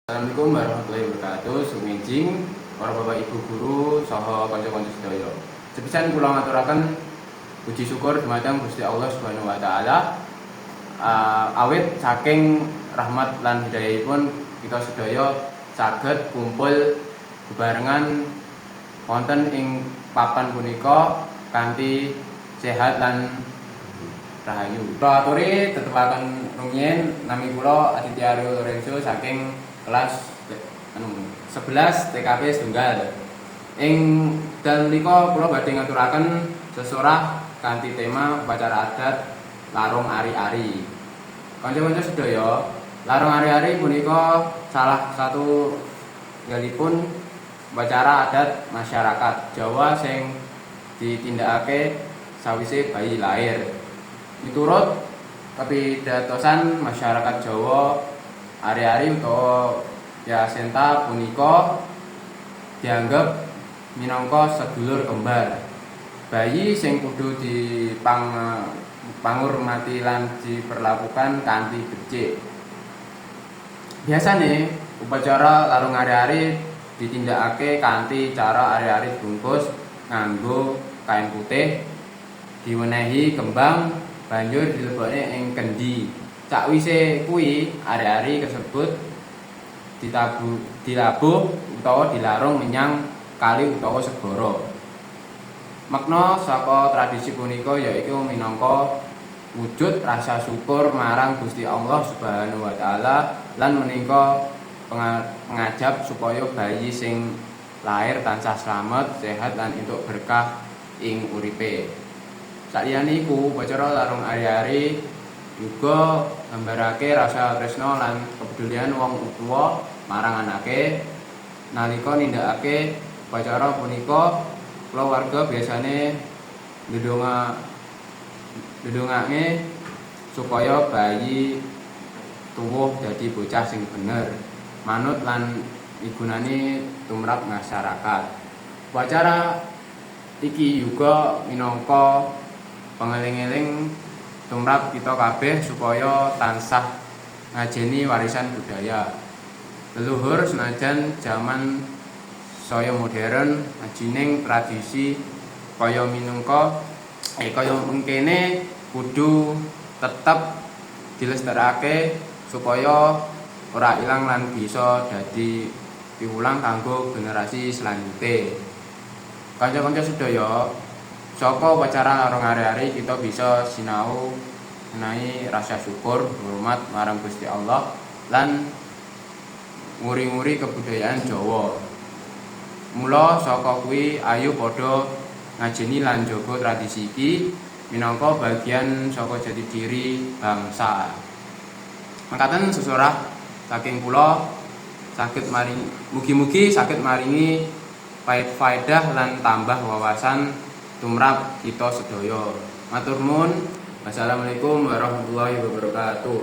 Assalamualaikum warahmatullahi wabarakatuh. Sumijing para bapak ibu guru saha kanca-kanca sedaya. Sepisan kula ngaturaken puji syukur dumateng Gusti Allah Subhanahu wa taala. Awit saking rahmat lan hidayahipun kita sedaya saged kumpul bebarengan wonten ing papan punika kanthi sehat lan rahayu. Kula aturi tetepaken rumiyin nami kula Aditya Aryo Lorenzo saking kelas 11 TKP Setunggal. Ing dalem menika kula badhe ngaturaken sesorah kanthi tema upacara adat larung ari-ari. Kanca-kanca sedaya, larung ari-ari punika salah satu galipun upacara adat masyarakat Jawa sing ditindakake sawise bayi lair. Miturut kapidatosan masyarakat Jawa, ari-ari utawa placenta punika dianggep minangka sedulur kembar. Bayi sing kudu dipangurmati lan diperlakukan kanthi becik. Biasane upacara larung ari-ari ditindakake kanthi cara ari-ari dibungkus nganggo kain putih, diwenehi kembang, banjur dilebokne ing kendi. Sakwise kuwi ari-ari kasebut dilabuh utawa dilarung menyang kali utawa segara. Makna saka tradisi punika yaiku minangka wujud rasa syukur marang Gusti Allah Subhanahu wa taala lan menika pengajab supaya bayi sing lair tansah slamet, sehat lan entuk berkah ing uripe. Saliyane iku upacara larung ari-ari juga nggambarake rasa tresna lan kepedulian wong tuwa marang anake. Nalika nindakake upacara punika, keluarga biasane ndedongake supaya bayi tuwuh dadi bocah sing bener, manut lan migunani tumrap masyarakat. Upacara iki juga minangka pengeling-eling tumrap kita kabeh supaya tansah ngajeni warisan budaya leluhur senajan jaman saya modern. Ajining tradisi kaya mengkene kudu tetep dilestarake supaya ora ilang lan bisa dadi piwulang kanggo generasi selanjutnya. Kanca-kanca sedaya, saka upacara larung ari-ari kita bisa sinau mengenai rasa syukur, hormat marang Gusti Allah lan nguri-nguri kebudayaan Jawa. Mula saka kuwi ayo padha ngajeni lan njaga tradisi iki minangka bagian saka jati diri bangsa. Mekaten sesorah saking kula mugi-mugi saged maringi faedah lan tambah wawasan tumrap kita sedaya. Matur nuwun. Wassalamualaikum warahmatullahi wabarakatuh.